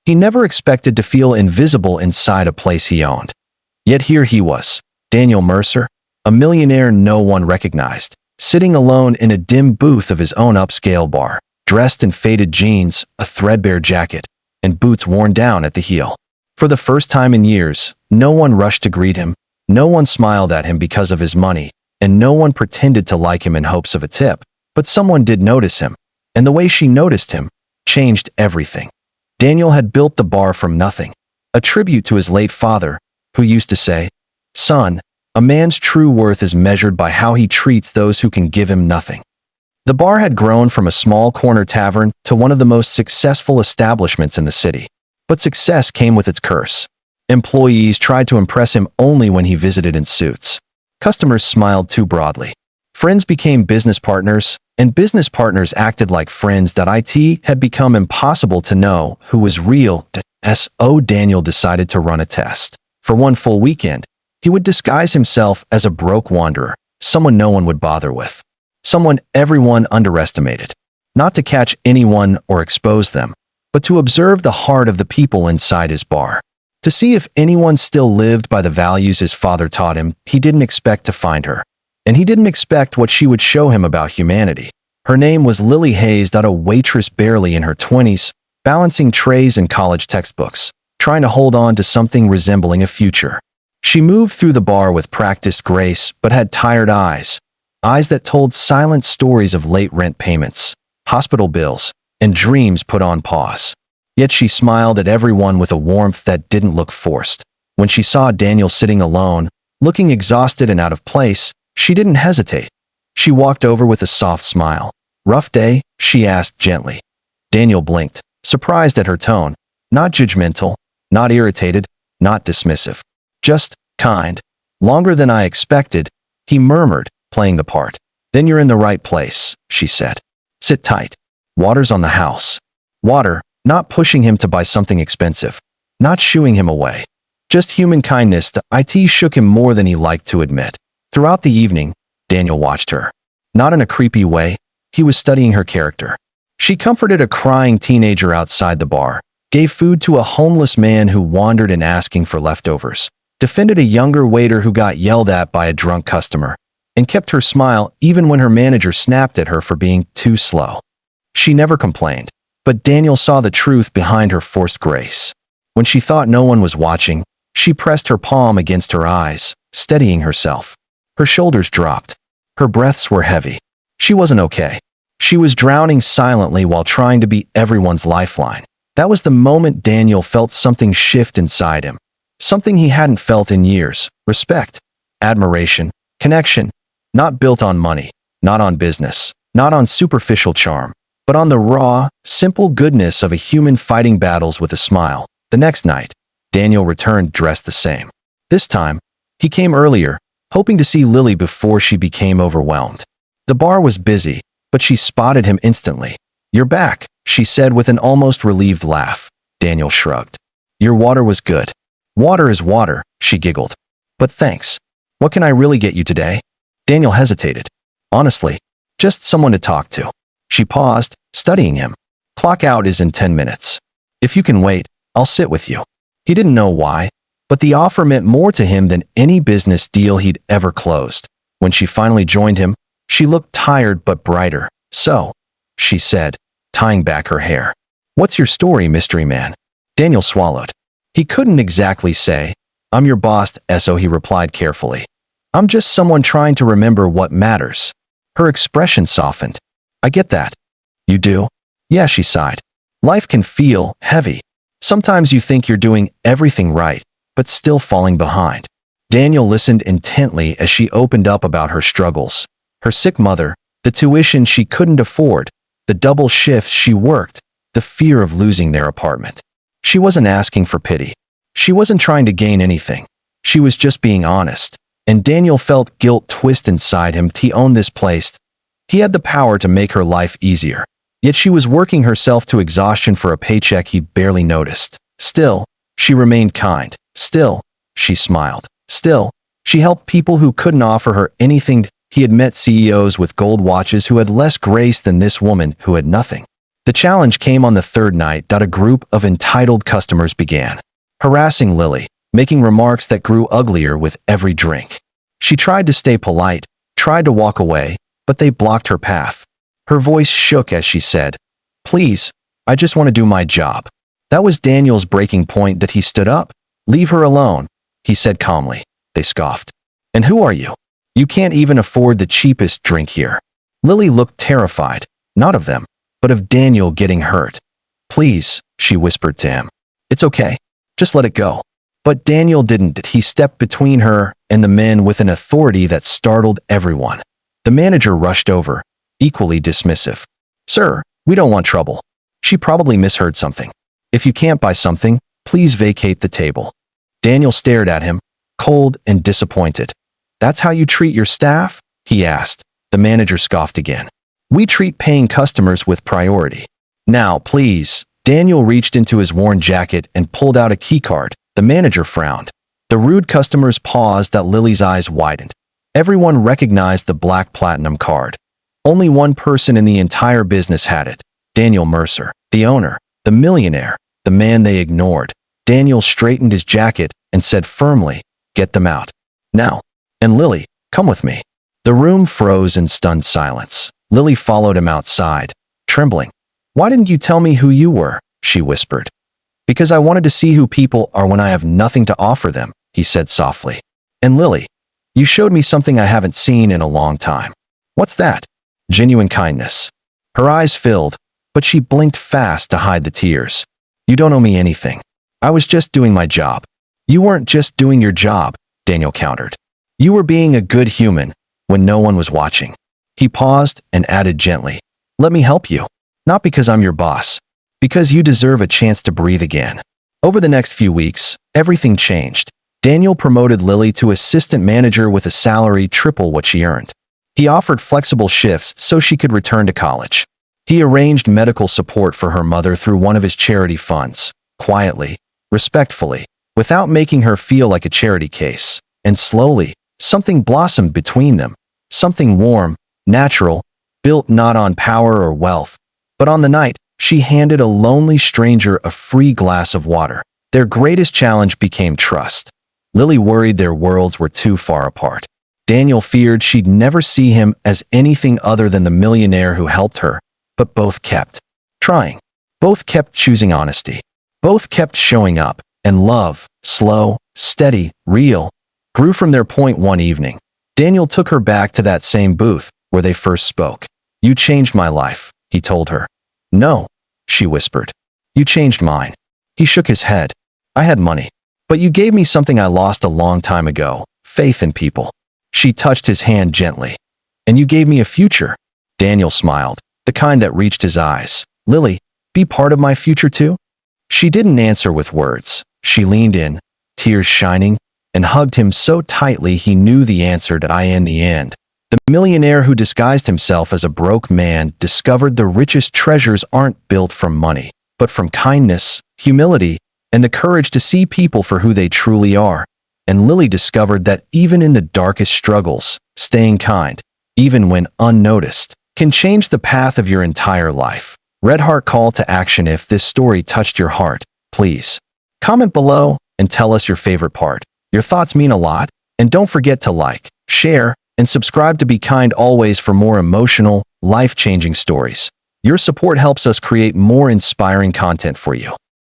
He never expected to feel invisible inside a place he owned. Yet here he was, Daniel Mercer, a millionaire no one recognized, sitting alone in a dim booth of his own upscale bar, dressed in faded jeans, a threadbare jacket, and boots worn down at the heel. For the first time in years, no one rushed to greet him, no one smiled at him because of his money, and no one pretended to like him in hopes of a tip. But someone did notice him, and the way she noticed him changed everything. Daniel had built the bar from nothing, a tribute to his late father, who used to say, "Son, a man's true worth is measured by how he treats those who can give him nothing." The bar had grown from a small corner tavern to one of the most successful establishments in the city. But success came with its curse. Employees tried to impress him only when he visited in suits. Customers smiled too broadly. Friends became business partners, and business partners acted like friends. It had become impossible to know who was real. So Daniel decided to run a test. For one full weekend, he would disguise himself as a broke wanderer, someone no one would bother with, someone everyone underestimated. Not to catch anyone or expose them, but to observe the heart of the people inside his bar. To see if anyone still lived by the values his father taught him. He didn't expect to find her, and he didn't expect what she would show him about humanity. Her name was Lily Hayes. A waitress barely in her 20s, balancing trays and college textbooks, trying to hold on to something resembling a future. She moved through the bar with practiced grace, but had tired eyes that told silent stories of late rent payments, hospital bills, and dreams put on pause. Yet she smiled at everyone with a warmth that didn't look forced. When she saw Daniel sitting alone, looking exhausted and out of place, she didn't hesitate. She walked over with a soft smile. "Rough day?" she asked gently. Daniel blinked, surprised at her tone. Not judgmental, not irritated, not dismissive. Just kind. "Longer than I expected," he murmured, playing the part. "Then you're in the right place," she said. "Sit tight. Water's on the house." Water, not pushing him to buy something expensive, not shooing him away. Just human kindness. It shook him more than he liked to admit. Throughout the evening, Daniel watched her. Not in a creepy way, he was studying her character. She comforted a crying teenager outside the bar, gave food to a homeless man who wandered in asking for leftovers, defended a younger waiter who got yelled at by a drunk customer, and kept her smile even when her manager snapped at her for being too slow. She never complained, but Daniel saw the truth behind her forced grace. When she thought no one was watching, she pressed her palm against her eyes, steadying herself. Her shoulders dropped. Her breaths were heavy. She wasn't okay. She was drowning silently while trying to be everyone's lifeline. That was the moment Daniel felt something shift inside him. Something he hadn't felt in years. Respect, admiration, connection. Not built on money, not on business, not on superficial charm, but on the raw, simple goodness of a human fighting battles with a smile. The next night, Daniel returned dressed the same. This time, he came earlier, hoping to see Lily before she became overwhelmed. The bar was busy, but she spotted him instantly. "You're back," she said with an almost relieved laugh. Daniel shrugged. "Your water was good." "Water is water," she giggled. "But thanks. What can I really get you today?" Daniel hesitated. "Honestly, just someone to talk to." She paused, studying him. "Clock out is in 10 minutes. If you can wait, I'll sit with you." He didn't know why, but the offer meant more to him than any business deal he'd ever closed. When she finally joined him, she looked tired but brighter. "So," she said, tying back her hair. "What's your story, mystery man?" Daniel swallowed. He couldn't exactly say, "I'm your boss," so he replied carefully. "I'm just someone trying to remember what matters." Her expression softened. "I get that." "You do?" "Yeah," she sighed. "Life can feel heavy. Sometimes you think you're doing everything right, but still falling behind." Daniel listened intently as she opened up about her struggles. Her sick mother, the tuition she couldn't afford, the double shifts she worked, the fear of losing their apartment. She wasn't asking for pity. She wasn't trying to gain anything. She was just being honest. And Daniel felt guilt twist inside him. He owned this place. He had the power to make her life easier. Yet she was working herself to exhaustion for a paycheck he barely noticed. Still, she remained kind. Still, she smiled. Still, she helped people who couldn't offer her anything. He had met CEOs with gold watches who had less grace than this woman who had nothing. The challenge came on the third night. A group of entitled customers began harassing Lily, making remarks that grew uglier with every drink. She tried to stay polite, tried to walk away, but they blocked her path. Her voice shook as she said, "Please, I just want to do my job." That was Daniel's breaking point. That he stood up. "Leave her alone," he said calmly. They scoffed. "And who are you? You can't even afford the cheapest drink here." Lily looked terrified, not of them, but of Daniel getting hurt. "Please," she whispered to him. "It's okay. Just let it go." But Daniel didn't. He stepped between her and the men with an authority that startled everyone. The manager rushed over, equally dismissive. "Sir, we don't want trouble." She probably misheard something. "If you can't buy something, please vacate the table." Daniel stared at him, cold and disappointed. "That's how you treat your staff?" he asked. The manager scoffed again. "We treat paying customers with priority." "Now, please." Daniel reached into his worn jacket and pulled out a keycard. The manager frowned. The rude customers paused. Lily's eyes widened. Everyone recognized the black platinum card. Only one person in the entire business had it. Daniel Mercer, the owner, the millionaire, the man they ignored. Daniel straightened his jacket and said firmly, "Get them out. Now. And Lily, come with me." The room froze in stunned silence. Lily followed him outside, trembling. "Why didn't you tell me who you were?" she whispered. "Because I wanted to see who people are when I have nothing to offer them," he said softly. "And Lily, you showed me something I haven't seen in a long time." "What's that?" "Genuine kindness." Her eyes filled, but she blinked fast to hide the tears. "You don't owe me anything. I was just doing my job." "You weren't just doing your job," Daniel countered. "You were being a good human when no one was watching." He paused and added gently, "Let me help you. Not because I'm your boss, because you deserve a chance to breathe again." Over the next few weeks, everything changed. Daniel promoted Lily to assistant manager with a salary triple what she earned. He offered flexible shifts so she could return to college. He arranged medical support for her mother through one of his charity funds, quietly, respectfully, without making her feel like a charity case. And slowly, something blossomed between them, something warm, natural, built not on power or wealth, but on the night she handed a lonely stranger a free glass of water. Their greatest challenge became trust. Lily worried their worlds were too far apart. Daniel feared she'd never see him as anything other than the millionaire who helped her, but both kept trying. Both kept choosing honesty. Both kept showing up, and love, slow, steady, real, grew from their point. One evening, Daniel took her back to that same booth where they first spoke. "You changed my life," he told her. "No," she whispered. "You changed mine." He shook his head. "I had money, but you gave me something I lost a long time ago, faith in people." She touched his hand gently. "And you gave me a future." Daniel smiled, the kind that reached his eyes. "Lily, be part of my future too?" She didn't answer with words. She leaned in, tears shining, and hugged him so tightly he knew the answer. In the end, the millionaire who disguised himself as a broke man discovered the richest treasures aren't built from money, but from kindness, humility, and the courage to see people for who they truly are. And Lily discovered that even in the darkest struggles, staying kind, even when unnoticed, can change the path of your entire life. Red heart call to action. If this story touched your heart, please comment below and tell us your favorite part. Your thoughts mean a lot, and don't forget to like, share, and subscribe to Be Kind Always for more emotional, life-changing stories. Your support helps us create more inspiring content for you.